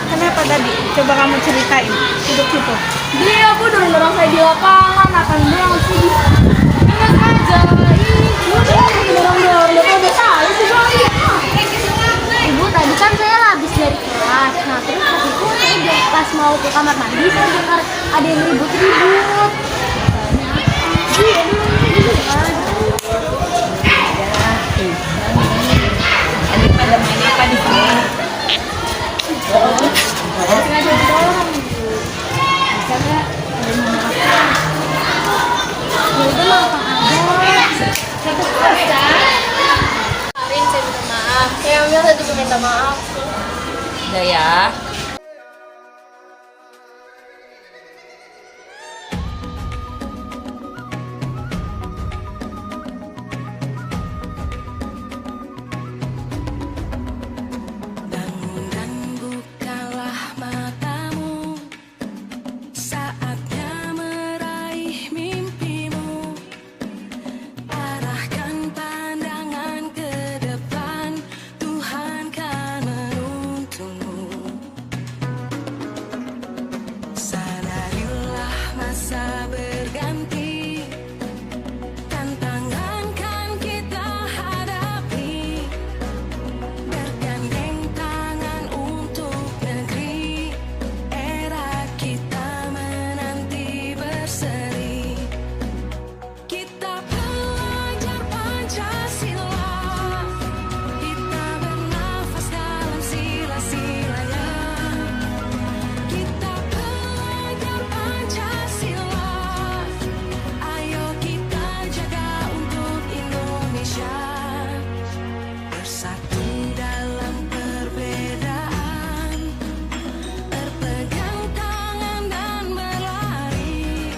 Kenapa tadi? Coba kamu ceritain hidup-hidup. Dia aku dorong-dorong saya di lapangan, akan bilang sih ingat aja, dorong-dorong udah tahu sih Ibu tadi kan saya habis dari kelas, nah terus pas itu saya pas mau ke kamar mandi saya dengar ada yang ribut-ribut. Adik pada main apa di sini? Sengaja dorong bisa nggak? Ya udah maafkan aja. ambil saya juga minta maaf. Udah ya. Bangun dan bukalah matamu, saatnya meraih mimpimu. Arahkan pandangan ke depan, Tuhan kan menuntunmu. Sadarilah masa berganti, tantangan kan kita hadapi. Bergandeng tangan untuk negeri, era kita menanti berseri. Kita pelajar Pancasila, kita bernafas dalam sila-silanya. Kita pelajar Pancasila, ayo kita jaga untuk Indonesia. Bersatu dalam perbedaan, berpegang tangan dan berlari.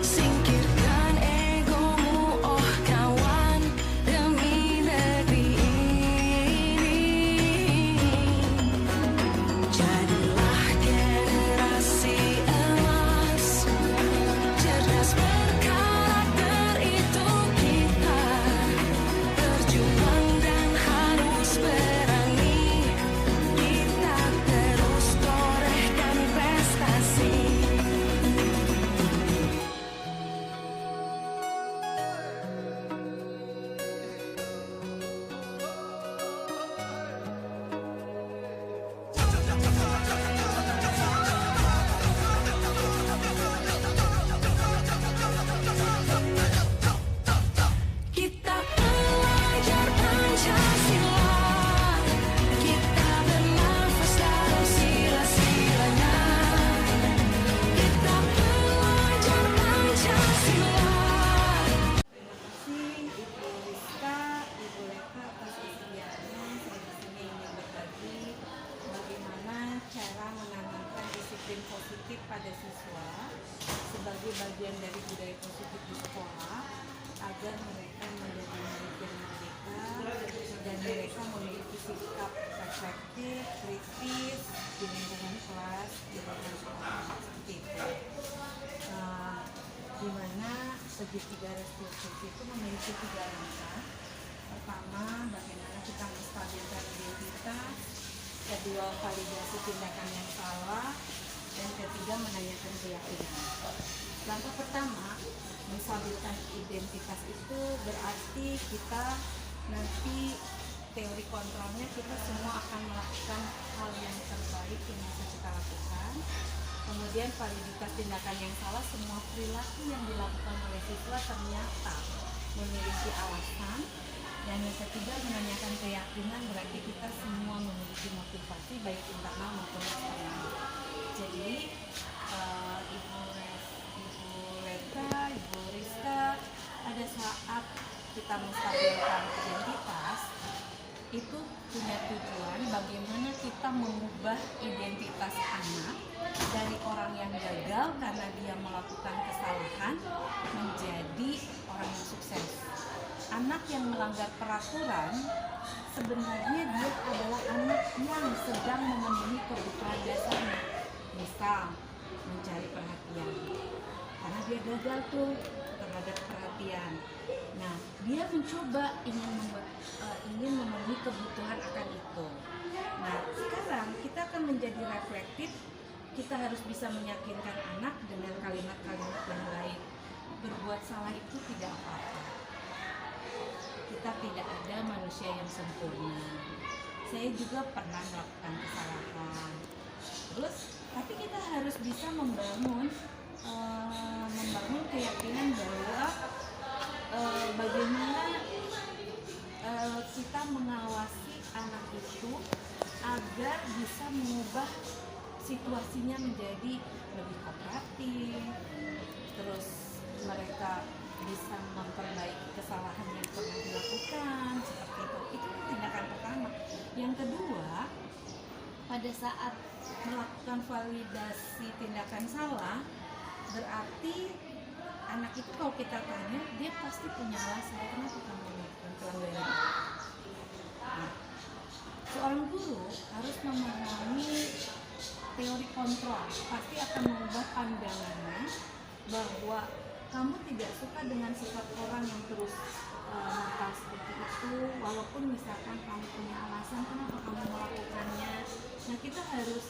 Singkirkan egomu, oh kawan, demi negeri ini. Jadilah generasi emas, cerdas berkarakter itu kita. Berjuang dan harus berani, kita terus torehkan prestasi. Kita pelajar Pancasila, kita bernafas dalam sila-silanya. Kita pelajar Pancasila. Terima kasih Ibu Rizka, Ibu Leka atas kesediaannya. Saya di sini ingin berbagi bagaimana cara menanamkan disiplin positif pada siswa sebagai bagian dari budaya positif di sekolah agar mereka menjadi murid yang merdeka dan mereka memiliki sikap reflektif, kritis di lingkungan kelas, di lingkungan sekolah seperti itu. Di mana segitiga restitusi itu memiliki 3 langkah. Pertama, bagaimana kita menstabilkan identitas. Kedua, validasi tindakan yang salah. Dan ketiga, menanyakan keyakinan. Langkah pertama, menstabilkan identitas itu berarti kita nanti teori kontrolnya kita semua akan melakukan hal yang terbaik yang bisa kita lakukan. Kemudian validitas tindakan yang salah, semua perilaku yang dilakukan oleh siswa ternyata memiliki alasan. Dan yang ketiga, menanyakan keyakinan, berarti kita semua memiliki motivasi baik internal maupun eksternal. Jadi Ibu Leka, Ibu Rizka, pada saat kita menstabilkan identitas itu punya tujuan bagaimana kita mengubah identitas anak dari orang yang gagal karena dia melakukan kesalahan menjadi orang yang sukses. Anak yang melanggar peraturan sebenarnya dia adalah anak yang sedang memenuhi kebutuhan dasarnya, misal mencari perhatian karena dia gagal tuh terhadap perhatian. Nah, dia mencoba ingin memenuhi kebutuhan akan itu. Nah, sekarang kita akan menjadi reflektif. Kita harus bisa meyakinkan anak dengan kalimat-kalimat yang baik. Berbuat salah itu tidak apa-apa. Kita tidak ada manusia yang sempurna. Saya juga pernah melakukan kesalahan. Terus, tapi kita harus bisa membangun keyakinan bahwa bagaimana kita mengawasi anak itu agar bisa mengubah situasinya menjadi lebih kooperatif, terus mereka bisa memperbaiki kesalahan yang pernah dilakukan seperti itu tindakan pertama. Yang kedua, pada saat melakukan validasi tindakan salah, berarti anak itu kalau kita tanya, dia pasti punya alasan kenapa kamu melakukan pelanggaran. Nah, seorang guru harus memahami teori kontrol, pasti akan mengubah pandangannya bahwa kamu tidak suka dengan sifat orang yang terus nakal seperti itu, walaupun misalkan kamu punya alasan kenapa kamu melakukannya. Nah, kita harus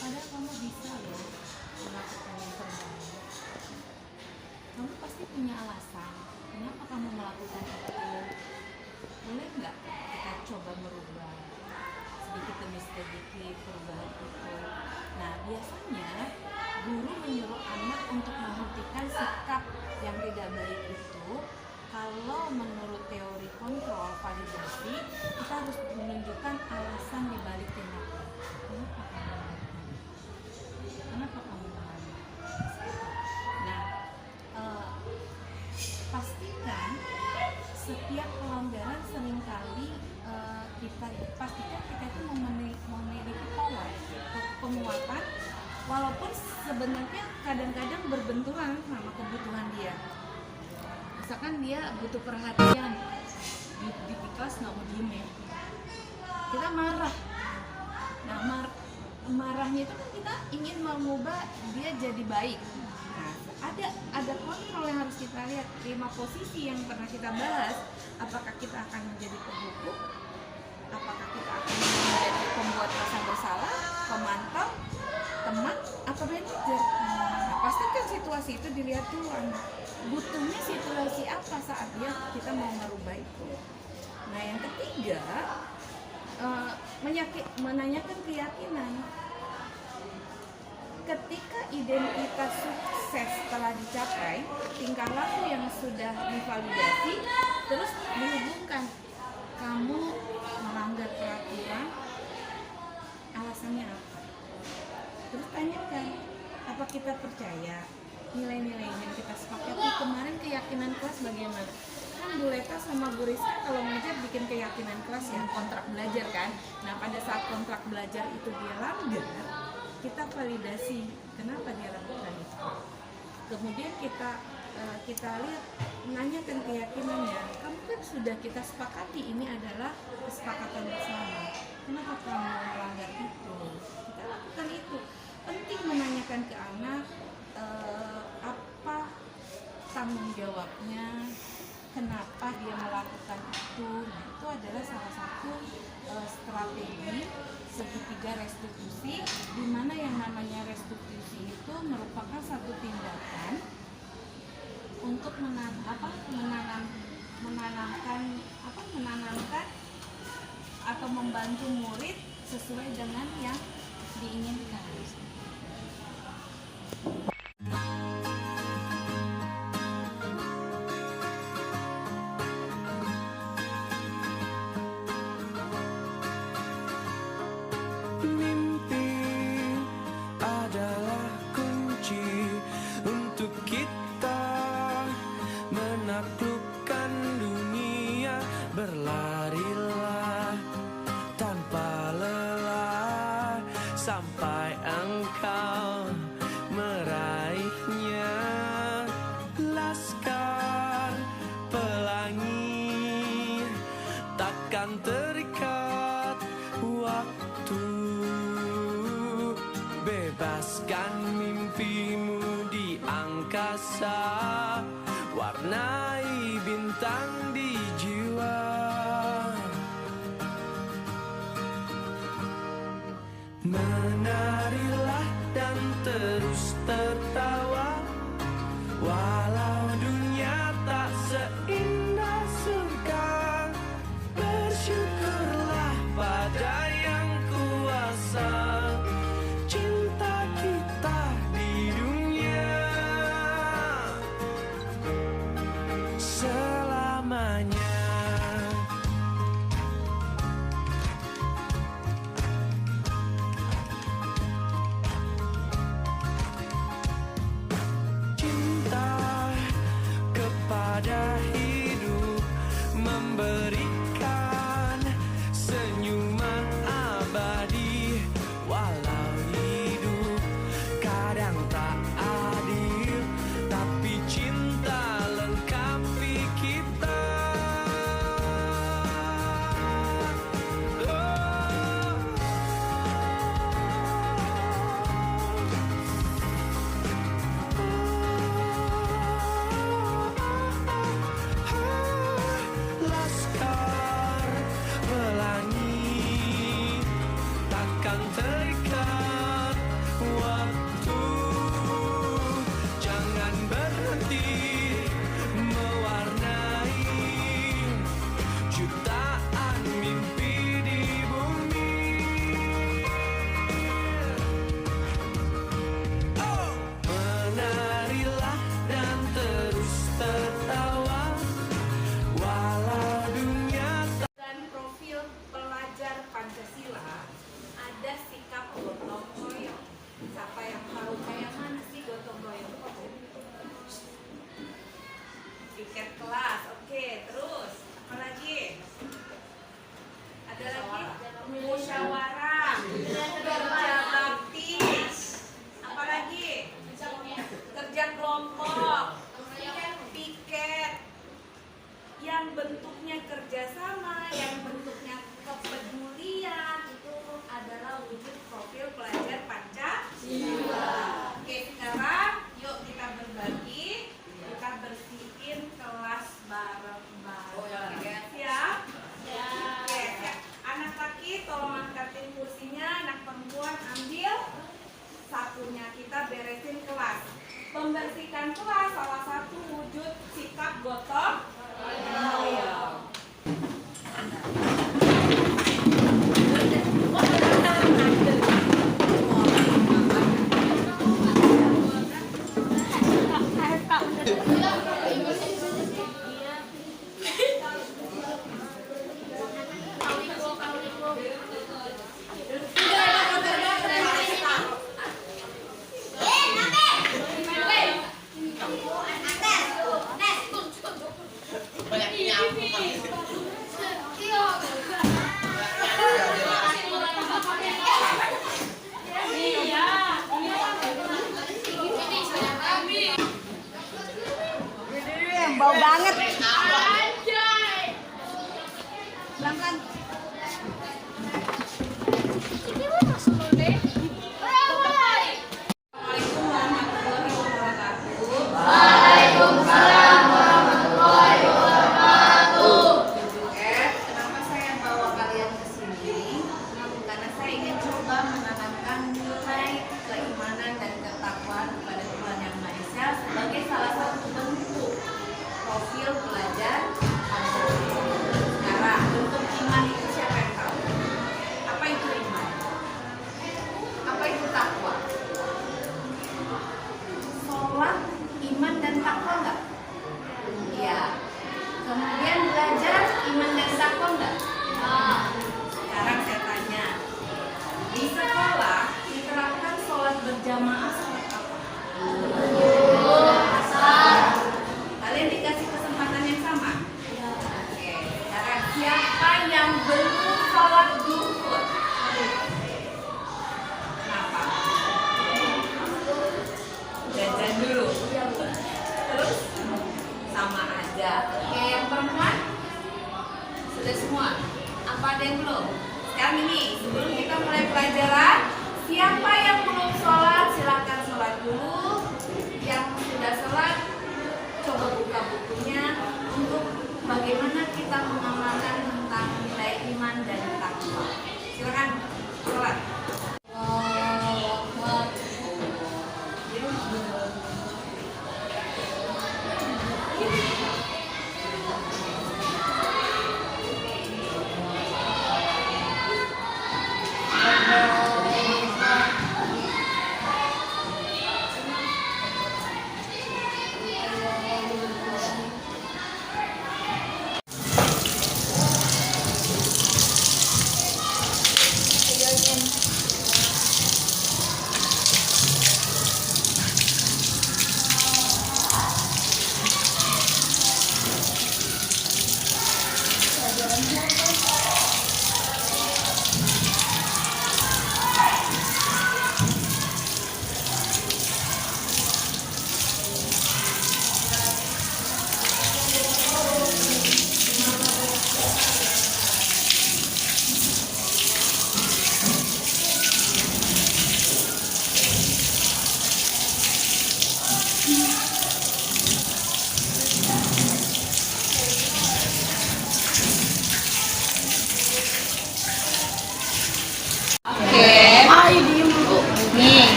padahal kamu bisa loh melakukan yang terbaik. Kamu pasti punya alasan kenapa kamu melakukan itu. Boleh nggak kita coba merubah sedikit demi sedikit perubahan itu. Nah, biasanya guru menyuruh anak untuk menghentikan sikap yang tidak baik itu. Kalau menurut teori kontrol validasi, kita harus menunjukkan alasan di balik tindakan. Kenapa kamu melakukan? Nah, pastikan setiap pelanggaran seringkali kita itu memiliki power, penguatan, walaupun sebenarnya kadang-kadang berbenturan sama kebutuhan dia. Misalkan dia butuh perhatian di kelas nggak mau diem ya, kita marah. Nah, marahnya itu kan kita ingin mengubah dia jadi baik. Nah, ada kontrol yang harus kita lihat. 5 posisi yang pernah kita bahas, apakah kita akan menjadi penghukum, apakah kita akan menjadi pembuat rasa bersalah, pemantau, teman, atau manajer. Nah, pastikan situasi itu dilihat dulu, butuhnya situasi apa saat kita mau merubah itu. Nah, yang ketiga, menanyakan keyakinan. Ketika identitas sukses telah dicapai, tingkah laku yang sudah divalidasi, terus dihubungkan kamu melanggar peraturan, alasannya apa? Terus tanyakan, apa kita percaya nilai-nilai yang kita sepakati kemarin, keyakinan kelas bagaimana? Kan Bu Leta sama Bu Rizka kalau ngajar bikin keyakinan kelas ya, kontrak belajar kan. Nah, pada saat kontrak belajar itu dia langgar, kita validasi kenapa dia lakukan itu. Kemudian kita lihat, menanyakan keyakinannya. Kamu kan sudah kita sepakati ini adalah kesepakatan bersama. Kenapa kamu melanggar itu? Kita lakukan itu. Penting menanyakan ke anak apa tanggung jawabnya, kenapa dia melakukan itu. Nah, itu adalah salah satu strategi segitiga restitusi, di mana yang namanya restitusi itu merupakan satu tindakan untuk menanamkan atau membantu murid sesuai dengan yang diinginkan. Mimpi adalah kunci untuk kita menaklukkan dunia. Berlarilah tanpa lelah sampai engkau meraihnya. Laskar pelangi takkan terikat waktu. Bebaskan mimpimu di angkasa, warnai bintang di jiwa. Menarilah dan terus tertawa, walau dunia tak seindah surga. Bersyukurlah pada yang kuasa, cinta kita di dunia selamanya. senyuman abadi. Walau hidup kadang tak adil, tapi cinta lengkapi kita. Laskar pelangi takkan terikat waktu, jangan berhenti mewarnai jutaan mimpi di bumi. Oh, menarilah dan terus tertawa walau dunia. Dan profil pelajar Pancasila ada sikap gotong royong. Siapa yang tahu kayak mana sih gotong royong? Tiket kelas, oke. Terus apa lagi? Ada lagi musyawarah, kerja bakti, apa lagi? Kerja kelompok, piket. Yang bentuknya kerjasama, yang bentuknya kepedulian, itu adalah wujud profil pelajar Pancasila. Oke, sekarang yuk kita berbagi, kita bersihin kelas bareng-bareng. Siap? Oke, siap. Anak laki tolong angkatin kursinya, anak perempuan ambil sakunya, kita beresin kelas. Membersihkan kelas salah satu wujud sikap gotong royong. Bau banget. Pelan-pelan. Assalamualaikum warahmatullahi wabarakatuh. Oke, kenapa saya bawa kalian ke sini? Karena saya ingin coba menanamkan nilai keimanan dan ketakwaan kepada Tuhan Yang Maha Esa sebagai salah satu bentuk profil pelajar Pancasila. Sekarang, bentuk iman itu siapa yang tahu? Apa itu iman? Apa itu takwa? Sholat, iman dan takwa enggak? Iya. Kemudian belajar iman dan takwa enggak? Sekarang saya tanya, di sekolah diterapkan sholat berjamaah sholat apa? Kalian dikasih kesempatan yang sama? Oke. Sekarang siapa yang belum sholat zuhur? Kenapa? Jajan dulu. Terus sama aja. Oke, yang perempuan sudah semua. Apa ada yang belum? Sekarang ini sebelum kita mulai pelajaran, siapa yang belum sholat silakan sholat dulu. Yang sudah sholat coba buka bukunya untuk bagaimana kita mengamalkan tentang nilai iman dan takwa. Silakan sholat.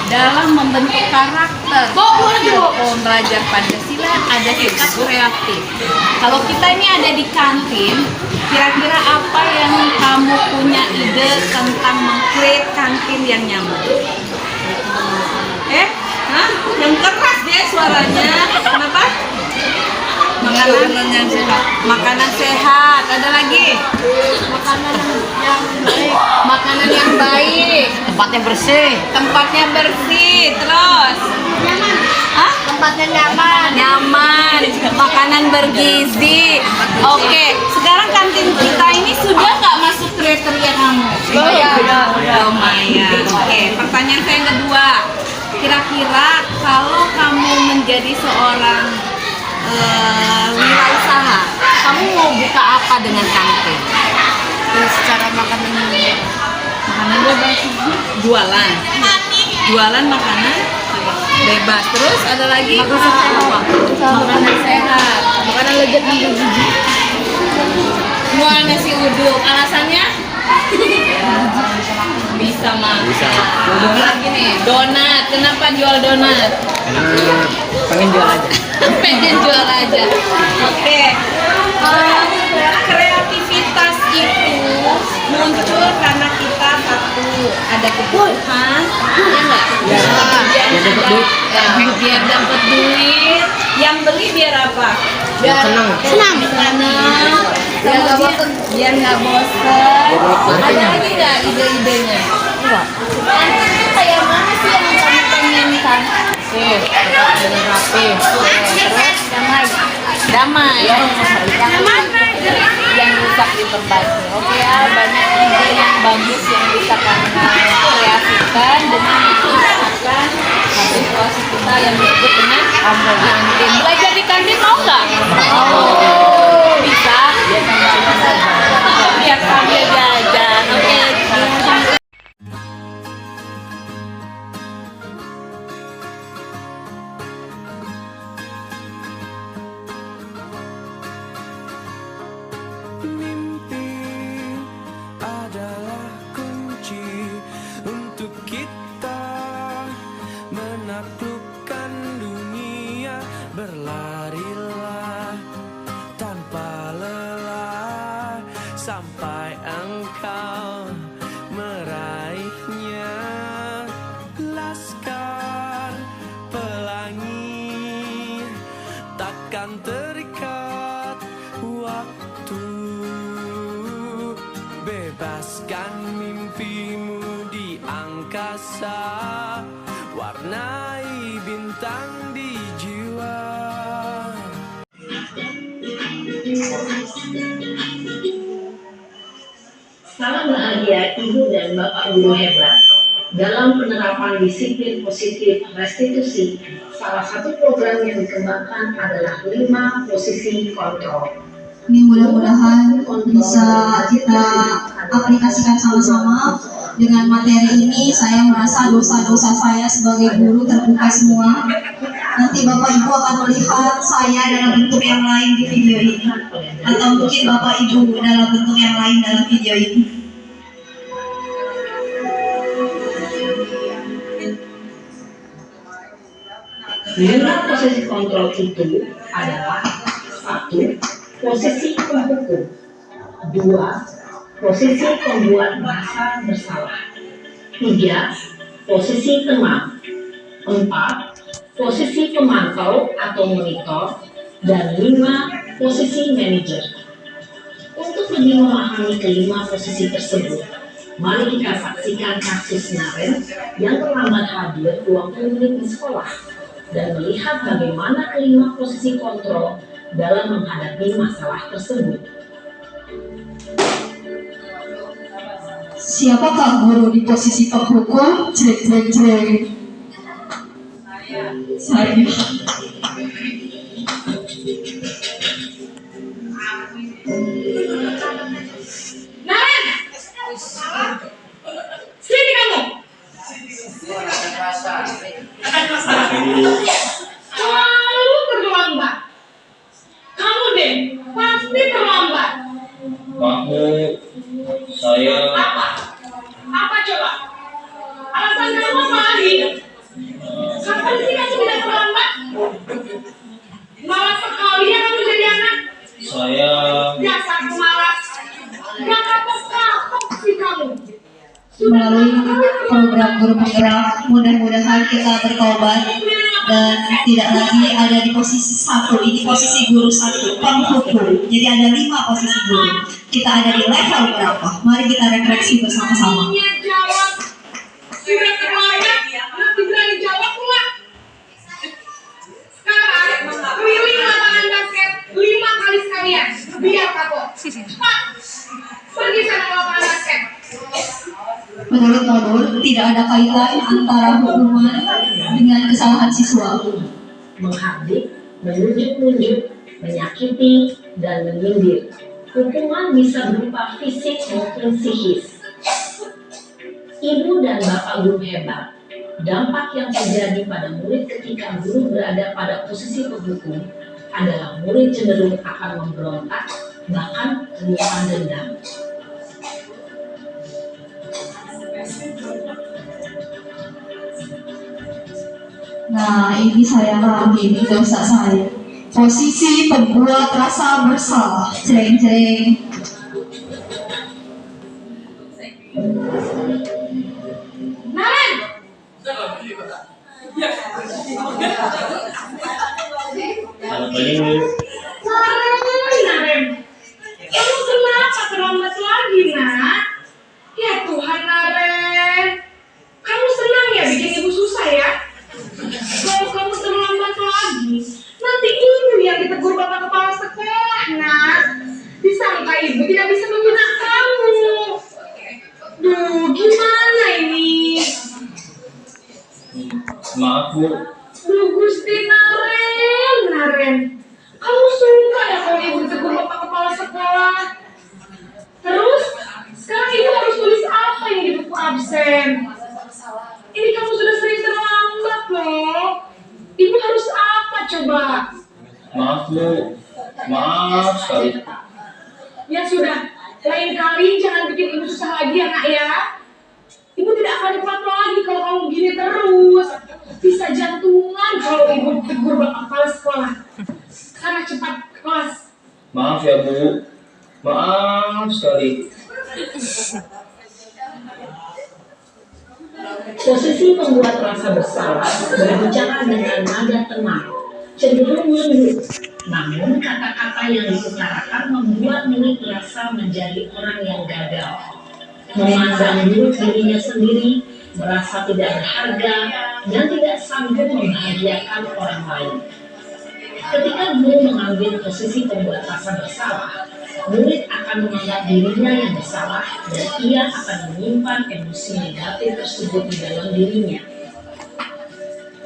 dalam membentuk karakter pembelajar Pancasila ada sikap kreatif. Kalau kita ini ada di kantin, kira-kira apa yang kamu punya ide tentang meng-create kantin yang nyaman? Hah? Yang keras dia suaranya. Kenapa? Makanan yang sehat. Makanan sehat. Ada lagi? Makanan yang baik. Tempatnya bersih. Tempatnya bersih. Terus? Nyaman. Hah? Tempatnya nyaman. Nyaman. Makanan bergizi. Oke. Sekarang kantin kita ini sudah nggak masuk kriteria kamu? Lumayan. Oke. Pertanyaan saya yang kedua. Kira-kira kalau kamu menjadi seorang wirausaha, kamu mau buka apa dengan kantin? Secara makanan Makanan bebas. Jualan. Jualan makanan bebas. Terus ada lagi makanan sehat. makanan lezat dan bergizi. Jual nasi uduk. Alasannya? Bisa makan. Apa lagi nih? Donat. Kenapa jual donat? Pengen jual aja. Pengen jual aja. Oke. Kreativitas itu muncul karena kita satu ada kebutuhan, ya nggak? Kemudian biar dapat duit. Yang beli biar apa? Biar senang. Biar nggak bosan. Biar nggak bosan. Ada lagi nggak ide-idenya? Enggak. Kantinnya kayak mana sih yang kamu pengenkan? Rapi. Terus damai. Yang rusak diperbaiki. Oke ya, banyak ide yang bagus yang bisa kamu kreasikan dengan itu akan situasi kita yang disebut dengan kantin. Belajar di kantin mau nggak? Mau. Bisa. Biar sambil jajan. Oke. Mimpi adalah kunci untuk kita menaklukkan dunia. Berlarilah tanpa lelah sampai engkau meraihnya. Laskar pelangi takkan terikat waktu. Bebaskan mimpimu di angkasa, warnai bintang di jiwa. Salam bahagia Ibu dan Bapak Guru hebat. Dalam penerapan disiplin positif restitusi, salah satu program yang dikembangkan adalah 5 posisi kontrol. Ini mudah-mudahan bisa kita aplikasikan sama-sama. Dengan materi ini saya merasa dosa-dosa saya sebagai guru terbuka semua. Nanti Bapak Ibu akan melihat saya dalam bentuk yang lain di video ini, atau mungkin Bapak Ibu dalam bentuk yang lain dalam video ini. Lima posisi kontrol itu adalah 1. Posisi penghukum. 2. Posisi pembuat merasa bersalah. 3. Posisi tenang. 4. Posisi pemantau atau monitor. Dan 5. Posisi manajer. Untuk lebih memahami kelima posisi tersebut, mari kita saksikan kasus Naren yang terlambat hadir 20 menit di sekolah dan melihat bagaimana kelima posisi kontrol dalam menghadapi masalah tersebut. Siapakah guru di posisi penghukum? Jreng jreng jreng. Saya. Naren! Sini kamu! Selalu terlambat. Kamu deh, pasti terlambat. Maaf, saya Apa? Apa coba? Alasan kamu kapok-kapok sih kamu? Melalui program guru penggerak, mudah-mudahan kita bertobat dan tidak lagi ada di posisi satu. Ini posisi guru satu, penghubung. Jadi ada 5 posisi guru. Kita ada di level berapa? Mari kita refleksi bersama-sama. Jawab. Sudah terlambat, masih berani jawab pula. Sekarang, keliling lapangan basket 5 kali sekalian. Biar kapok. Cepat. Pergi sana ke lapangan basket. Menurut modul, tidak ada kaitan antara hukuman dengan kesalahan siswa. Menghardik, menunjuk-nunjuk, menyakiti, dan menyindir. Hukuman bisa berupa fisik maupun psikis. Ibu dan bapak guru hebat, dampak yang terjadi pada murid ketika guru berada pada posisi penghukum adalah murid cenderung akan memberontak, bahkan menyimpan dendam. Nah, ini saya alami, ini dosa saya. Posisi pembuat rasa bersalah. Jreng-jreng. Naren! Selamat pagi, Bu. Naren! Kamu kenapa terlambat lagi, nak? Ya Tuhan, Naren. Kamu senang ya bikin ibu susah ya? Kalau kamu terlambat lagi, nanti ibu yang ditegur bapak kepala sekolah, nak. Disangka ibu tidak bisa membina kamu. Duh, gimana ini? Maaf, Bu. Duh, Gusti Naren. Kamu suka ya kalau ibu ditegur bapak kepala sekolah? Terus, sekarang ibu harus tulis apa yang di buku absen? Ini kamu sudah sering terlambat loh. Ibu harus apa coba? Maaf, Bu. Maaf sekali. Ya sudah, lain kali jangan bikin ibu susah lagi ya nak ya. Ibu tidak akan kuat lagi kalau kamu begini terus. Bisa jantungan kalau ibu tegur bapak kepala sekolah. Sana cepat ke kelas. Maaf ya, Bu. Maaf sekali. Posisi pembuat rasa bersalah berbicara dengan nada tenang, cenderung lembut. Namun kata-kata yang diutarakan membuat murid merasa menjadi orang yang gagal. Memandang buruk dirinya sendiri, merasa tidak berharga, dan tidak sanggup membahagiakan orang lain. Ketika guru mengambil posisi pembuat rasa bersalah, murid akan menganggap dirinya yang bersalah dan ia akan menyimpan emosi negatif tersebut di dalam dirinya.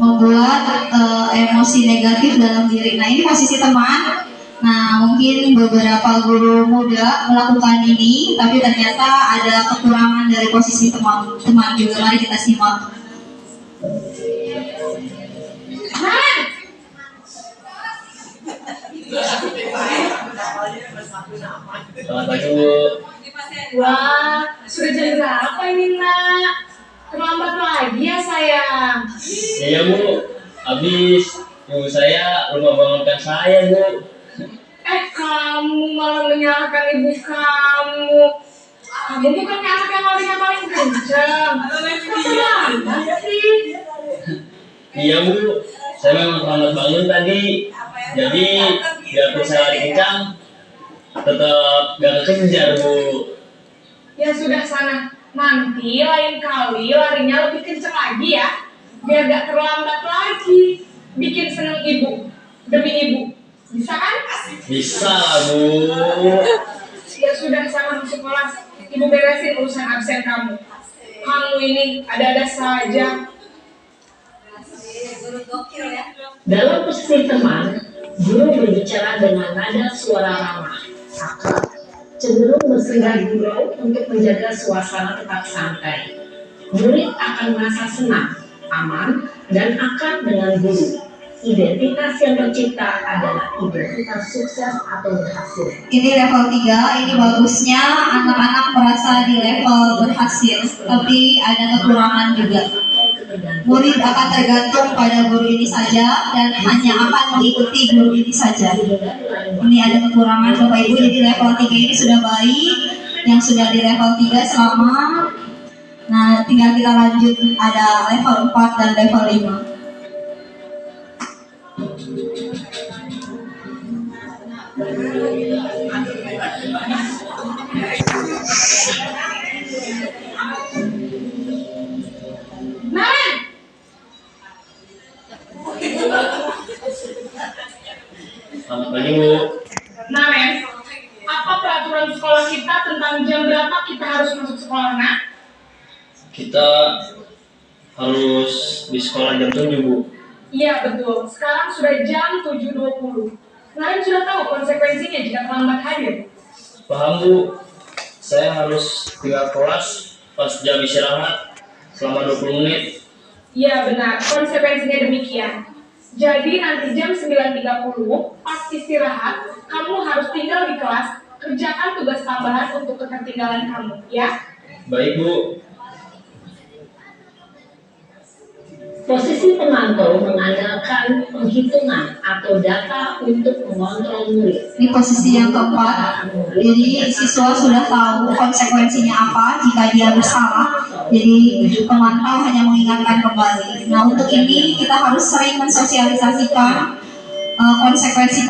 Membuat emosi negatif dalam diri. Nah, ini posisi teman. Nah, mungkin beberapa guru muda melakukan ini, tapi ternyata ada kekurangan dari posisi teman juga. Mari kita simak. Selamat pagi, Bu. Wah, sudah jam berapa ini nak? Terlambat lagi ya sayang. Iya, Bu. Habis ibu saya lupa bangunkan saya, Bu. Kamu malah menyalahkan ibu kamu. Kamu bukannya anak yang larinya paling kencang. Kok terlambat sih? Iya, Bu. Saya memang terlambat bangun tadi. Jadi, biarpun saya lari kencang, tetap gak kekejar, Bu. Ya sudah sana. Nanti lain kali larinya lebih kencang lagi ya. Biar gak terlambat lagi. Bikin seneng ibu. Demi ibu. Bisa kan? Bisa lah, Bu. Ya sudah sana masuk kelas. Ibu beresin urusan absen kamu. Kamu ini ada-ada saja. Dalam posisi teman, guru berbicara dengan nada suara ramah, akrab, cenderung bersenggah gurau untuk menjaga suasana tetap santai. Murid akan merasa senang, aman, dan akrab dengan guru. Identitas yang tercipta adalah identitas sukses atau berhasil. Ini level 3, ini bagusnya anak-anak merasa di level berhasil, tapi ada kekurangan juga. Murid akan tergantung pada guru ini saja dan hanya akan mengikuti guru ini saja. Ini ada kekurangan Bapak Ibu, jadi level 3 ini sudah baik, yang sudah di level 3 selama. Nah, tinggal kita lanjut ada level 4 dan level 5. Selamat pagi, Bu. Nah, Ren, apa peraturan sekolah kita tentang jam berapa kita harus masuk sekolah, nak? Kita harus di sekolah jam 7, Bu. Iya, betul. Sekarang sudah jam 7.20. Kalian sudah tahu konsekuensinya jika terlambat hadir? Paham, Bu. Saya harus tinggal kelas pas jam istirahat selama 20 menit. Iya, benar. Konsekuensinya demikian. Jadi nanti jam 9.30, pas istirahat, kamu harus tinggal di kelas, kerjakan tugas tambahan untuk ketertinggalan kamu, ya? Baik, Bu. Posisi pemantau mengandalkan penghitungan atau data untuk mengontrol murid. Ini posisi yang keempat. Jadi siswa sudah tahu konsekuensinya apa jika dia bersalah. Jadi pemantau hanya mengingatkan kembali. Nah, untuk ini kita harus sering mensosialisasikan konsekuensi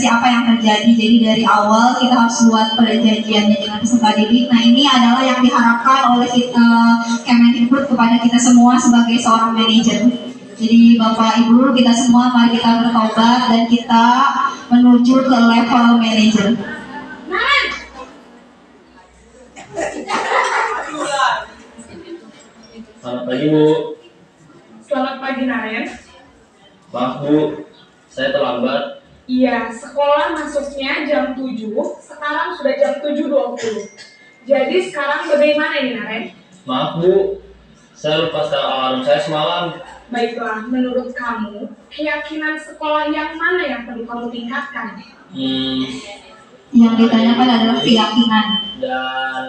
apa yang terjadi. Jadi dari awal kita harus buat perjanjiannya dengan peserta didik. Nah, ini adalah yang diharapkan oleh Kemendikbud kepada kita semua sebagai seorang manajer. Jadi Bapak Ibu, kita semua mari kita bertobat dan kita menuju ke level manajer. Selamat pagi, Bu. Selamat pagi, Naren. Maaf, Bu. Saya terlambat. Iya, sekolah masuknya jam 7, sekarang sudah jam 7.20. Jadi sekarang bagaimana ini, Naren? Maaf, Bu. Saya lupa setel alarm saya semalam. Baiklah, menurut kamu, keyakinan sekolah yang mana yang perlu kamu tingkatkan? Yang ditanyakan adalah keyakinan. Dan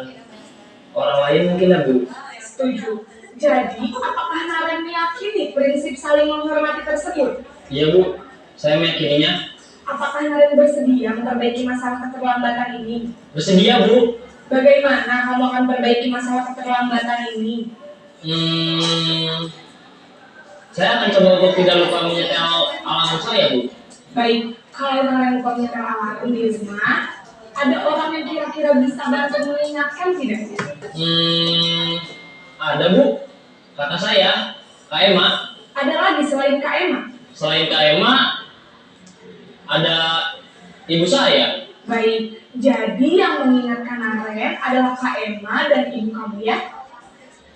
orang lain mungkin ya, Bu. Setuju. Jadi, apakah Naren meyakini prinsip saling menghormati tersebut? Iya, Bu. Saya meyakininya. Apakah Naren bersedia memperbaiki masalah keterlambatan ini? Bersedia, Bu. Bagaimana kamu akan perbaiki masalah keterlambatan ini? Saya akan coba untuk tidak lupa menyetel alarm saya, Bu. Baik, kalau Naren lupa menyetel alarm di rumah, ada orang yang kira-kira bisa bantu mengingatkan tidak? Ada, Bu. Kata saya, Kak Emma. Ada lagi selain Kak Emma? Selain Kak Emma, ada ibu saya. Baik, jadi yang mengingatkan Naren adalah Kak Emma dan ibu kamu, ya?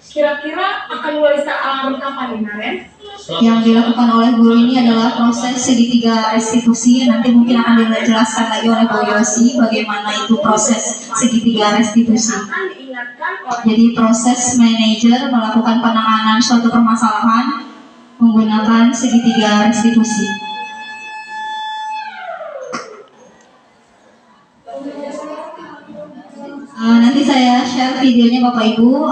Kira-kira akan mulai setel alarm kapan nih, Naren? Yang dilakukan oleh guru ini adalah proses segitiga restitusi. Nanti mungkin akan dijelaskan lagi oleh Bu Yosi bagaimana itu proses segitiga restitusi. Akan diingatkan oleh Jadi proses manajer melakukan penanganan suatu permasalahan menggunakan segitiga restitusi. Nanti saya share videonya Bapak Ibu.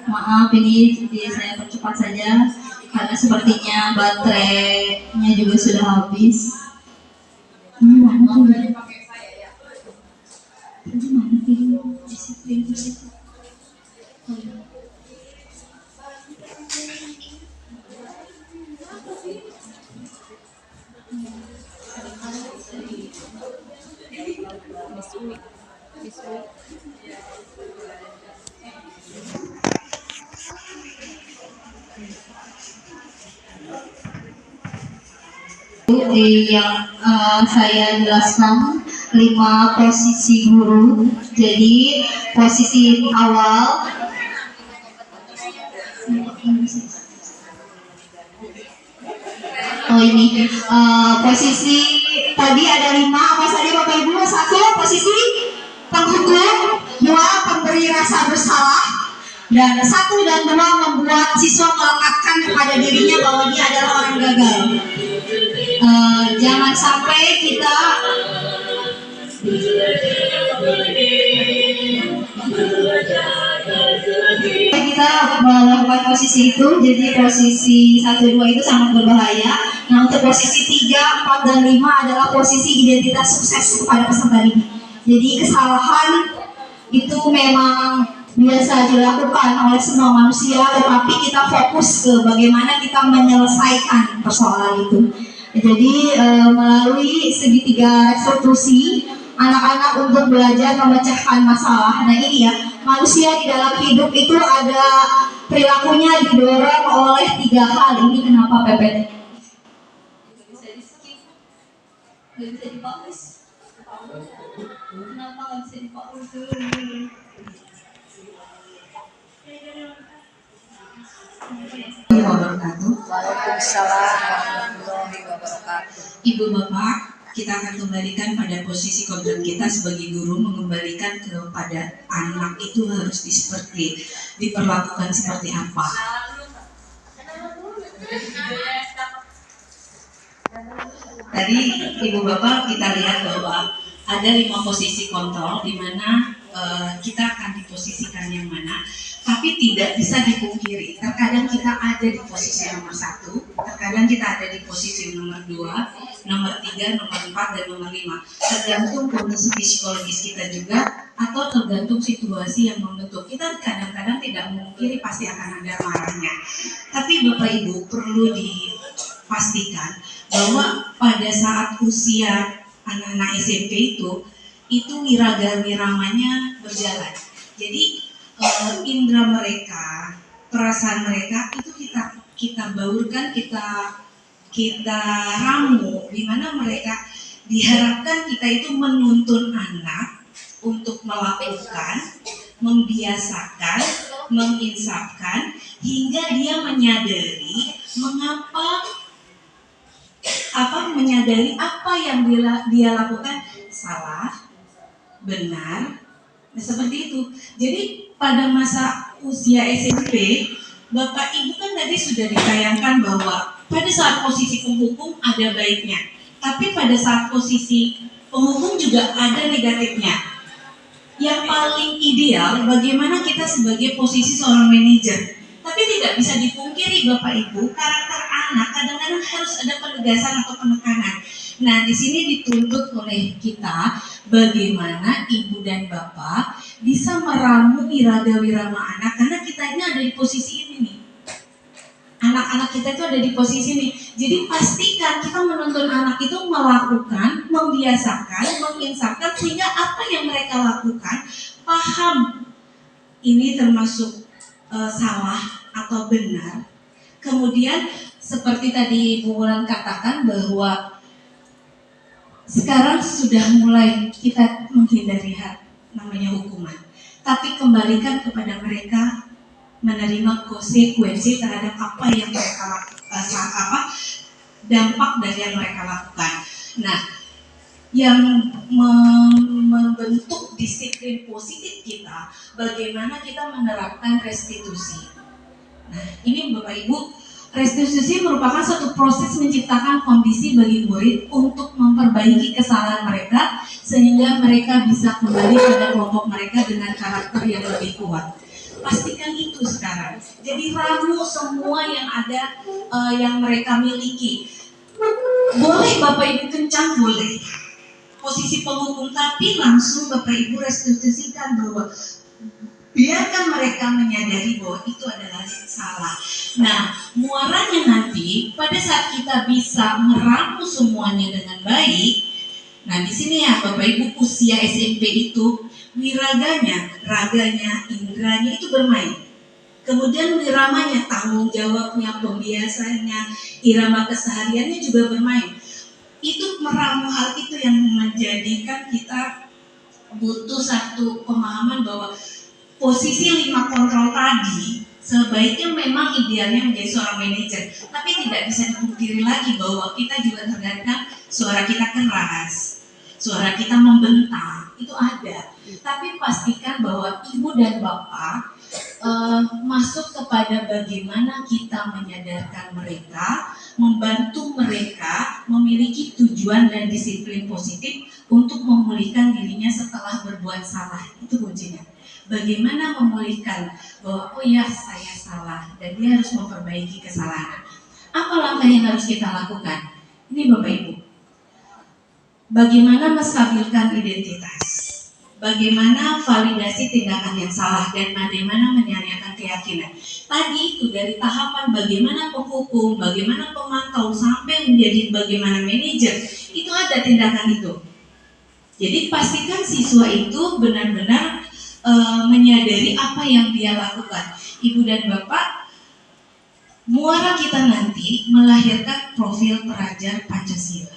Maaf ini saya percepat saja karena sepertinya baterainya juga sudah habis. Ini mana tuh? Ini mana video? Di situ. Oh, iya. Yang saya jelaskan 5 posisi guru. Jadi posisi awal posisi tadi ada 5 apa saja Bapak Ibu? 1 posisi penghukum, 2 pemberi rasa bersalah, dan 1 dan 2 membuat siswa melekatkan kepada dirinya bahwa dia adalah orang gagal. Jangan sampai kita melakukan posisi itu. Jadi posisi 1, 2 itu sangat berbahaya. Nah, untuk posisi 3, 4, dan 5 adalah posisi identitas sukses kepada peserta didik. Jadi kesalahan itu memang biasa dilakukan oleh semua manusia, tetapi kita fokus ke bagaimana kita menyelesaikan persoalan itu. Jadi melalui segitiga restitusi, anak-anak untuk belajar memecahkan masalah. Nah ini ya, manusia di dalam hidup itu ada perilakunya didorong oleh 3 hal. Ini kenapa PPT? Bisa di skip, nggak bisa dipaulis. Kenapa nggak bisa dipaulis dulu? Waalaikumsalam warahmatullahi wabarakatuh. Ibu Bapak, kita akan kembalikan pada posisi kodrat kita sebagai guru, mengembalikan kepada anak itu harus diperlakukan seperti apa. Tadi Ibu Bapak kita lihat bahwa ada 5 posisi kontrol di mana kita akan diposisikan yang mana, tapi tidak bisa dipungkiri. Terkadang kita ada di posisi nomor 1, terkadang kita ada di posisi nomor 2, nomor 3, nomor 4, dan nomor 5. Tergantung kondisi psikologis kita juga, atau tergantung situasi yang membentuk. Kita kadang-kadang tidak memungkiri pasti akan ada marahnya. Tapi Bapak Ibu perlu dipastikan bahwa pada saat usia anak-anak SMP itu wiraga-wiramanya berjalan. Jadi indera mereka, perasaan mereka itu kita baurkan, kita ramu, di mana mereka diharapkan kita itu menuntun anak untuk melakukan, membiasakan, menginsafkan hingga dia menyadari menyadari apa yang dia lakukan salah, benar. Nah, seperti itu. Jadi pada masa usia SMP, Bapak Ibu kan tadi sudah ditayangkan bahwa pada saat posisi penghukum ada baiknya, tapi pada saat posisi penghukum juga ada negatifnya. Yang paling ideal bagaimana kita sebagai posisi seorang manajer. Tapi tidak bisa dipungkiri Bapak Ibu, karakter anak kadang-kadang harus ada penegasan atau penekanan. Nah, di sini dituntut oleh kita bagaimana Ibu dan Bapak bisa meramu wiraga-wirama anak, karena kita ini ada di posisi ini nih. Anak-anak kita itu ada di posisi ini. Jadi pastikan kita menuntun anak itu melakukan, membiasakan, menginsafkan sehingga apa yang mereka lakukan paham ini termasuk salah atau benar. Kemudian seperti tadi Bu Wulan katakan bahwa sekarang sudah mulai kita menghindari namanya hukuman, tapi kembalikan kepada mereka menerima konsekuensi terhadap apa yang mereka lakukan, dampak dari yang mereka lakukan. Nah, yang membentuk disiplin positif kita, bagaimana kita menerapkan restitusi. Nah, ini Bapak Ibu, restitusi merupakan suatu proses menciptakan kondisi bagi murid untuk memperbaiki kesalahan mereka sehingga mereka bisa kembali pada kelompok mereka dengan karakter yang lebih kuat. Pastikan itu sekarang. Jadi ramu semua yang ada, yang mereka miliki. Boleh Bapak Ibu kencang, boleh. Posisi penghukum, tapi langsung Bapak Ibu restitusikan bahwa biarkan mereka menyadari bahwa itu adalah salah. Nah, muaranya nanti pada saat kita bisa meramu semuanya dengan baik. Nah, di sini ya Bapak Ibu, usia SMP itu wiraganya, raganya, indranya itu bermain. Kemudian wiramanya, tanggung jawabnya, pembiasanya, irama kesehariannya juga bermain. Itu meramu hal itu yang menjadikan kita butuh satu pemahaman bahwa posisi 5 kontrol tadi sebaiknya memang idealnya menjadi seorang manajer, tapi tidak bisa dipungkiri lagi bahwa kita juga terkadang suara kita keras, suara kita membentak, itu ada. Tapi pastikan bahwa Ibu dan Bapak masuk kepada bagaimana kita menyadarkan mereka, membantu mereka memiliki tujuan dan disiplin positif untuk memulihkan dirinya setelah berbuat salah. Itu kuncinya. Bagaimana memulihkan bahwa oh ya saya salah dan dia harus memperbaiki kesalahan. Apa langkah yang harus kita lakukan? Ini Bapak Ibu. Bagaimana menstabilkan identitas? bagaimana validasi tindakan yang salah dan bagaimana menyatakan keyakinan. Tadi itu dari tahapan bagaimana penghukum, bagaimana pemantau sampai menjadi bagaimana manajer, itu ada tindakan itu. Jadi pastikan siswa itu benar-benar menyadari apa yang dia lakukan. Ibu dan Bapak, muara kita nanti melahirkan profil pelajar Pancasila.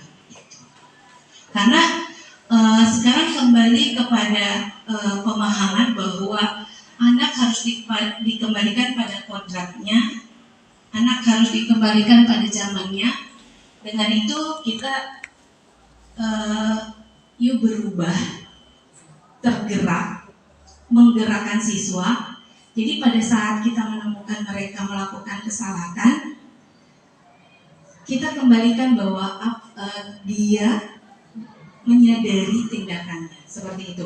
Karena sekarang kembali kepada pemahaman bahwa anak harus dikembalikan pada kodratnya, anak harus dikembalikan pada zamannya. Dengan itu kita yuk berubah, tergerak, menggerakkan siswa. Jadi pada saat kita menemukan mereka melakukan kesalahan, kita kembalikan bahwa dia menyadari tindakannya, seperti itu.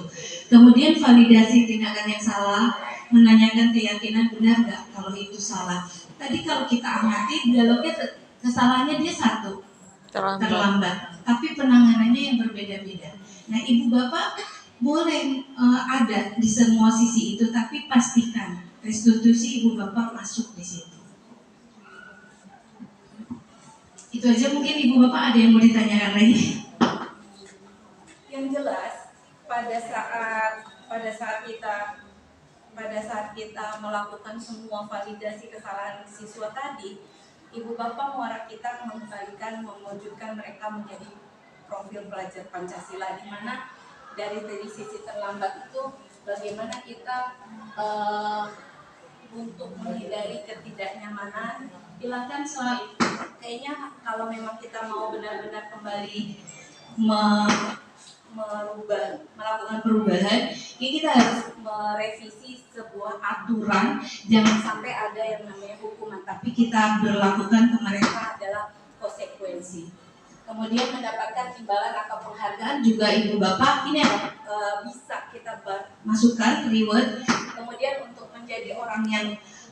Kemudian validasi tindakan yang salah, menanyakan keyakinan benar nggak kalau itu salah. Tadi kalau kita amati dialognya kesalahannya dia satu, terlambat, tapi penanganannya yang berbeda-beda. Nah, ibu bapak boleh ada di semua sisi itu, tapi pastikan restitusi ibu bapak masuk di situ. Itu aja, mungkin ibu bapak ada yang mau ditanyakan lagi. Yang jelas pada saat kita melakukan semua validasi kesalahan siswa tadi, ibu bapak muara kita mewujudkan mereka menjadi profil pelajar Pancasila, di mana dari sisi terlambat itu bagaimana kita untuk menghindari ketidaknyamanan, hilangkan soal itu. Kayaknya kalau memang kita mau benar-benar kembali melakukan perubahan, ini kita harus merevisi sebuah aturan. Jangan sampai ada yang namanya hukuman, tapi kita berlakukan ke mereka adalah konsekuensi. Kemudian mendapatkan imbalan atau penghargaan juga ibu bapak, ini bisa kita masukkan reward. Kemudian untuk menjadi orang yang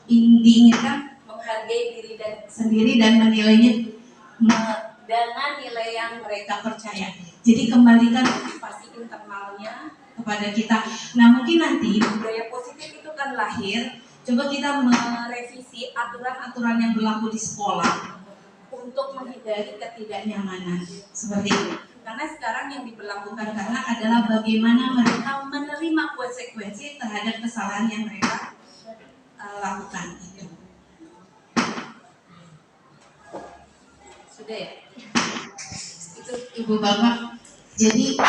diinginkan, menghargai diri sendiri dan menilainya dengan nilai yang mereka percaya. Jadi kembalikan motivasi internalnya kepada kita. Nah, mungkin nanti budaya positif itu kan lahir. Coba kita merevisi aturan-aturan yang berlaku di sekolah untuk menghindari ketidaknyamanan seperti itu. Karena sekarang yang diberlakukan karena adalah bagaimana mereka menerima konsekuensi terhadap kesalahan yang mereka lakukan. Sudah ya? Itu ibu bapak. Jadi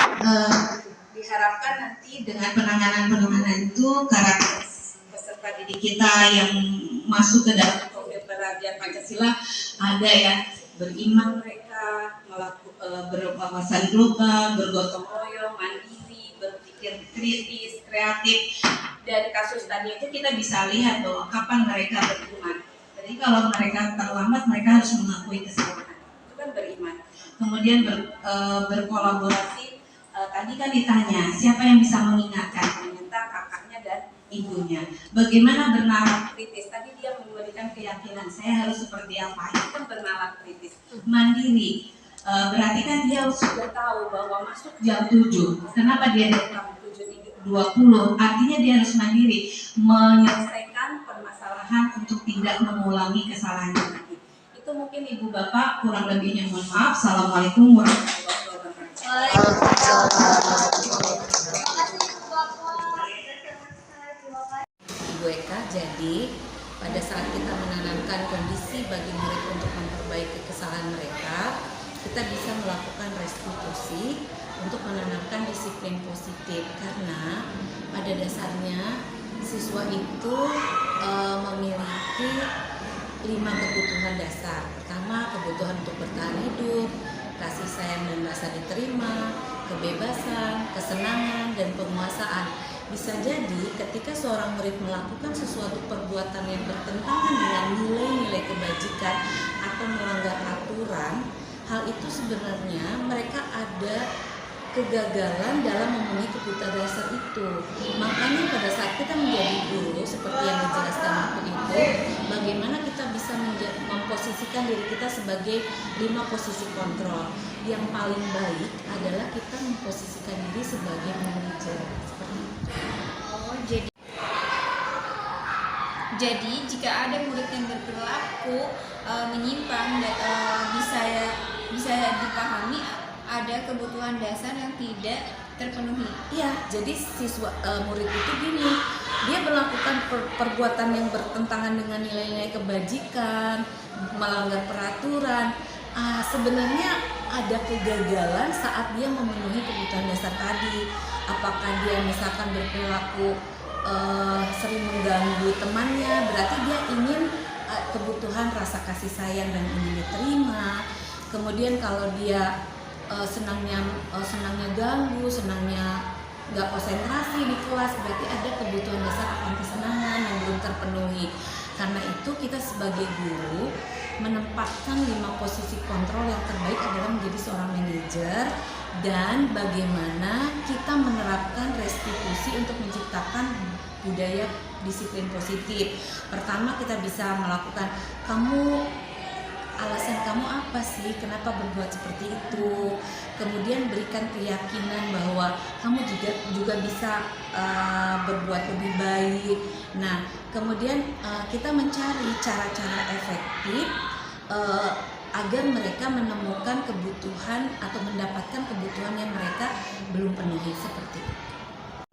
diharapkan nanti dengan penanganan itu karakter peserta didik kita yang masuk ke dalam profil pelajar Pancasila ada ya, beriman mereka, berwawasan global, bergotong royong, mandiri, berpikir kritis, kreatif. Dari kasus tadi itu kita bisa lihat bahwa kapan mereka beriman. Jadi kalau mereka terlambat, mereka harus mengakui kesalahan. Itu kan beriman. Kemudian berkolaborasi. Tadi kan ditanya siapa yang bisa mengingatkan, ternyata kakaknya dan ibunya. Bagaimana bernalar kritis? Tadi dia memberikan keyakinan saya harus seperti apa, itu kan bernalar kritis. Mandiri, berarti kan dia sudah tahu bahwa masuk jam 7. Kenapa dia datang 7.20? Artinya dia harus mandiri, menyelesaikan permasalahan untuk tidak mengulangi kesalahannya lagi. Itu mungkin ibu bapak, kurang lebihnya mohon maaf. Assalamualaikum warahmatullahi wabarakatuh. Ibu Eka, jadi pada saat kita menanamkan kondisi bagi murid untuk memperbaiki kesalahan mereka, kita bisa melakukan restitusi untuk menanamkan disiplin positif, karena pada dasarnya siswa itu memiliki 5 kebutuhan dasar. Pertama, kebutuhan untuk bertahan hidup, kasih sayang dan rasa diterima, kebebasan, kesenangan, dan penguasaan. Bisa jadi ketika seorang murid melakukan sesuatu perbuatan yang bertentangan dengan nilai-nilai kebajikan atau melanggar aturan, hal itu sebenarnya mereka ada kegagalan dalam memenuhi kebutuhan dasar itu. Makanya pada saat kita menjadi guru, seperti yang dijelaskan waktu itu, bagaimana kita bisa memposisikan diri kita sebagai 5 posisi kontrol. Yang paling baik adalah kita memposisikan diri sebagai manajer. Seperti itu. Oh, jadi jika ada murid yang berperilaku menyimpang, bisa dipahami ada kebutuhan dasar yang tidak terpenuhi. Iya, jadi murid itu gini, dia melakukan perbuatan yang bertentangan dengan nilai-nilai kebajikan, melanggar peraturan. Sebenarnya ada kegagalan saat dia memenuhi kebutuhan dasar tadi. Apakah dia misalkan berperilaku sering mengganggu temannya, berarti dia ingin kebutuhan rasa kasih sayang dan ingin diterima. Kemudian kalau dia senangnya ganggu, senangnya nggak konsentrasi di kelas, berarti ada kebutuhan dasar akan kesenangan yang belum terpenuhi. Karena itu kita sebagai guru menempatkan 5 posisi kontrol yang terbaik adalah menjadi seorang manajer, dan bagaimana kita menerapkan restitusi untuk menciptakan budaya disiplin positif. Pertama, kita bisa melakukan, alasan kamu apa sih kenapa berbuat seperti itu. Kemudian berikan keyakinan bahwa kamu juga bisa berbuat lebih baik. Nah, kemudian kita mencari cara-cara efektif agar mereka menemukan kebutuhan atau mendapatkan kebutuhan yang mereka belum penuhi, seperti itu.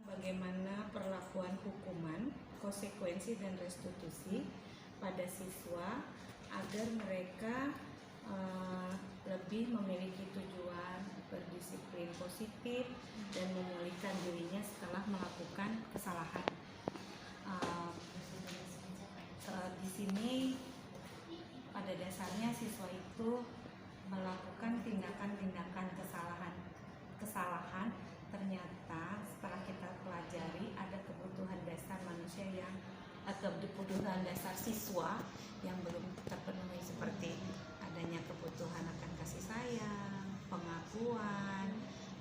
Bagaimana perlakuan hukuman, konsekuensi dan restitusi pada siswa agar mereka lebih memiliki tujuan berdisiplin positif dan memulihkan dirinya setelah melakukan kesalahan. Di sini pada dasarnya siswa itu melakukan tindakan-tindakan kesalahan, ternyata setelah kita pelajari ada kebutuhan dasar manusia atau kebutuhan dasar siswa yang belum terpenuhi, seperti adanya kebutuhan akan kasih sayang, pengakuan,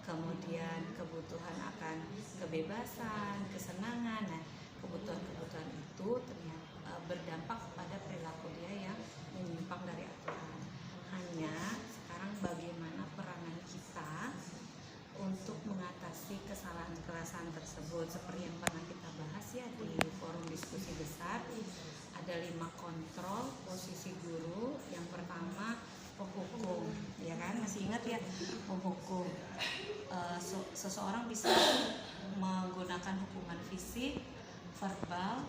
kemudian kebutuhan akan kebebasan, kesenangan. Nah, kebutuhan-kebutuhan itu ternyata berdampak pada perilaku dia yang menyimpang dari aturan. Hanya sekarang bagaimana peranan kita untuk mengatasi kesalahan tersebut, seperti yang pernah kita bahas ya di forum diskusi besar. Ada 5 kontrol posisi guru. Yang pertama, penghukum, ya kan, masih ingat ya, penghukum. Seseorang bisa menggunakan hukuman fisik, verbal.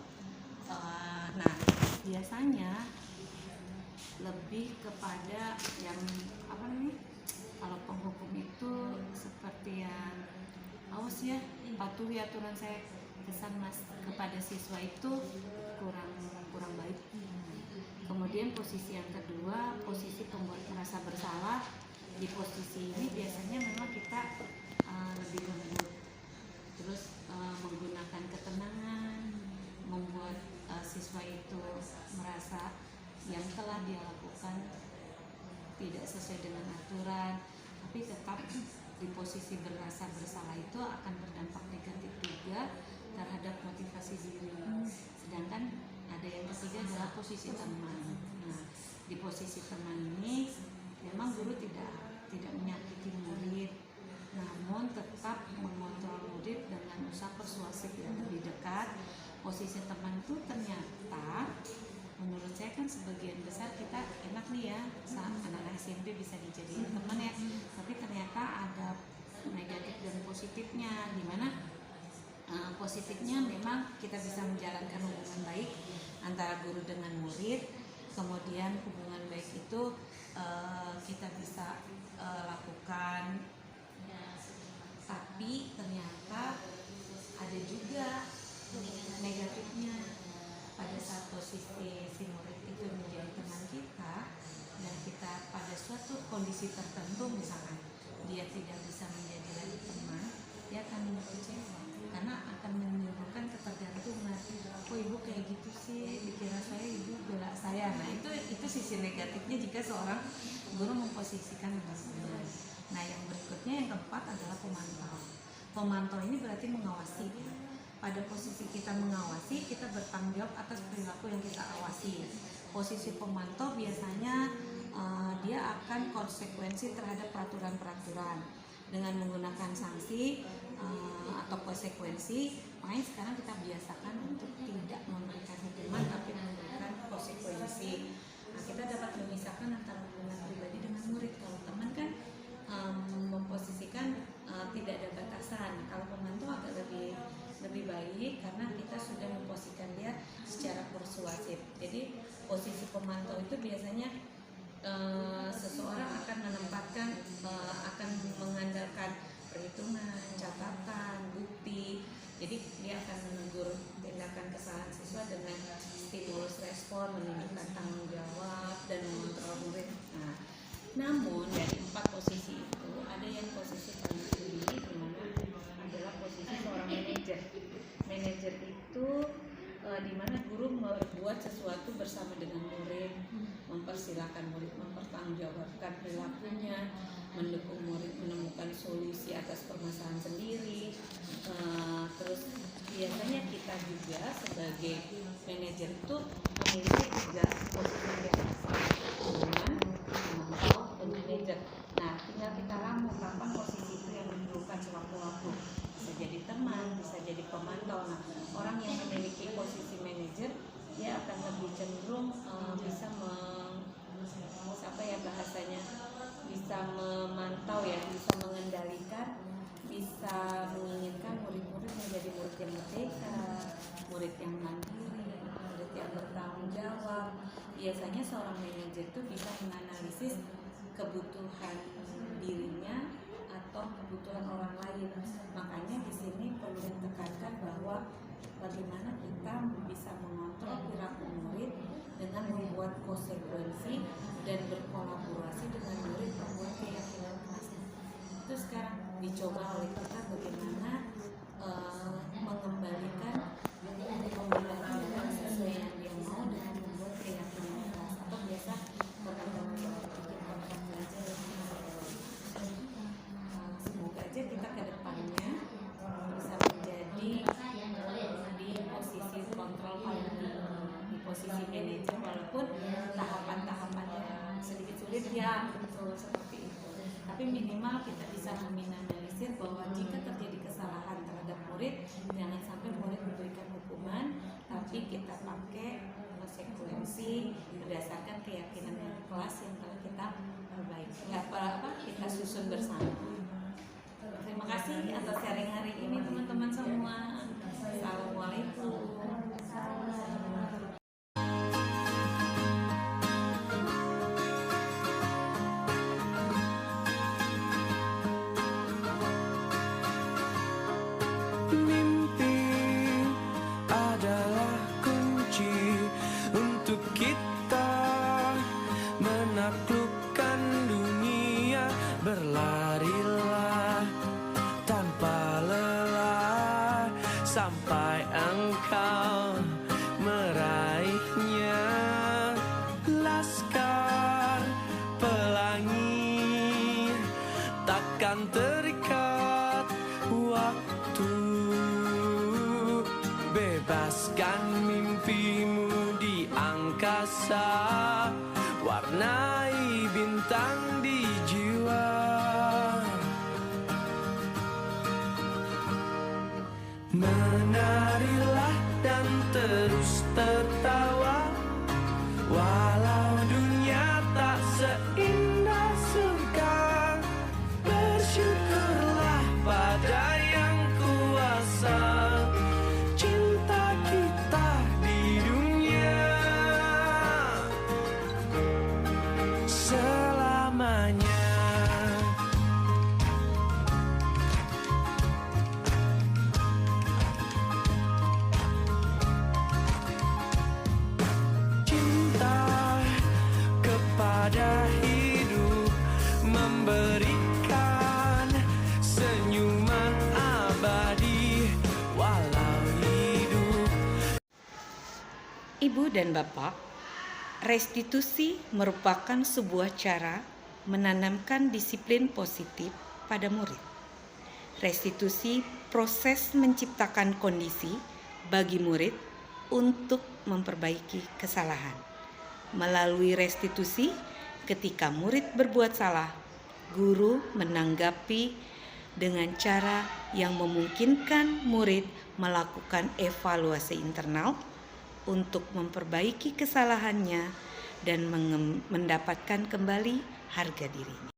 Nah, biasanya lebih kepada yang kalau penghukum itu seperti yang awas ya, patuhi aturan saya, kesan mas kepada siswa itu kurang baik. Kemudian posisi yang kedua, posisi pembuat merasa bersalah. Di posisi ini biasanya memang kita lebih lembut, terus menggunakan ketenangan, membuat siswa itu merasa yang telah dia lakukan tidak sesuai dengan aturan, tapi tetap di posisi berasa bersalah itu akan berdampak negatif juga terhadap motivasi diri. Sedangkan ada yang ketiga adalah posisi teman. Nah, di posisi teman ini memang guru tidak menyakiti murid, namun tetap mengontrol murid dengan usaha persuasif yang lebih dekat. Posisi teman itu ternyata menurut saya kan sebagian besar kita enak nih ya, anak SMP bisa dijadiin teman ya, tapi ternyata ada negatif dan positifnya, dimana positifnya memang kita bisa menjalankan hubungan baik antara guru dengan murid. Kemudian hubungan baik itu kita bisa lakukan, tapi ternyata ada juga negatifnya. Pada saat posisi si murid itu menjadi teman kita, dan kita pada suatu kondisi tertentu misalkan dia tidak bisa menjadi lagi teman, dia akan kecewa karena akan menimbulkan ketergantungan. Oh, ibu kayak gitu sih, dikira saya ibu bela saya. Nah, itu sisi negatifnya jika seorang guru memposisikan teman. Nah, yang berikutnya yang keempat adalah pemantau. Pemantau ini berarti mengawasi ya. pada posisi kita mengawasi, kita bertanggung jawab atas perilaku yang kita awasi. Posisi pemantau biasanya dia akan konsekuensi terhadap peraturan-peraturan dengan menggunakan sanksi atau konsekuensi. Makanya sekarang kita biasakan untuk tidak memberikan hukuman tapi memberikan konsekuensi. Nah, kita dapat memisahkan antara hubungan pribadi dengan murid. Kalau teman kan memposisikan tidak ada batasan. Kalau pemantau agak lebih baik karena kita sudah memposisikan dia secara persuasif. Jadi posisi pemantau itu biasanya seseorang akan menempatkan, akan mengandalkan perhitungan, catatan, bukti. Jadi dia akan menegur tindakan kesalahan siswa dengan stimulus respon, menunjukkan tanggung jawab dan mengontrol murid. Nah, namun dari 4 posisi itu ada yang posisi paling tinggi, di mana adalah posisi seorang manajer. Manajer itu di mana guru berbuat sesuatu bersama dengan murid, mempersilahkan murid mempertanggungjawabkan perilakunya, mendukung murid menemukan solusi atas permasalahan sendiri. Terus biasanya kita juga sebagai manajer itu memiliki 3 posisi yang besar, pemantau dan manajer. Nah, tinggal kita ramu kapan posisi itu yang diperlukan sewaktu-waktu. Bisa jadi teman, bisa jadi pemantau. Nah, orang yang memiliki posisi manajer dia akan lebih cenderung bisa bisa memantau ya, bisa mengendalikan, bisa menginginkan murid-murid menjadi murid yang merdeka, murid yang mandiri, murid yang bertanggung jawab. Biasanya seorang manajer itu bisa menganalisis kebutuhan dirinya atau kebutuhan orang lain. Makanya di sini perlu ditekankan bahwa bagaimana kita bisa mengontrol perilaku murid dengan membuat konsekuensi dan berkolaborasi dengan murid membuat keyakinan kelasnya. Itu sekarang dicoba oleh kita bagaimana mengembalikan pembelajaran sesuai yang dia mau dengan membuat keyakinan kelas, atau biasa kontrak belajar. Semoga aja kita ke depannya bisa menjadi di posisi kontrol paling tinggi, di posisi manajer, walaupun tahapan-tahapannya sedikit sulit ya, betul seperti itu. Tapi minimal kita bisa meminimalisir bahwa jika terjadi kesalahan terhadap murid, jangan sampai murid diberikan hukuman, tapi kita pakai konsekuensi berdasarkan keyakinan dari kelas yang telah kita perbaiki, kita susun bersama. Terima kasih atas sharing hari ini teman-teman semua. Assalamualaikum. Mimpi adalah kunci untuk kita menaklukkan dunia. Berlarilah tanpa lelah sampai engkau meraihnya. Laskar pelangi takkan terikat waktu. Bebaskan mimpimu di angkasa, warnai bintang di jiwa. Menarilah dan terus tertawa, walau dunia tak seindah surga. Bersyukurlah pada yang kuasa, cinta kita di dunia selamanya. Pada hidup memberikan senyuman abadi walau hidup. Ibu dan Bapak, restitusi merupakan sebuah cara menanamkan disiplin positif pada murid. Restitusi proses menciptakan kondisi bagi murid untuk memperbaiki kesalahan. Melalui restitusi, ketika murid berbuat salah, guru menanggapi dengan cara yang memungkinkan murid melakukan evaluasi internal untuk memperbaiki kesalahannya dan mendapatkan kembali harga dirinya.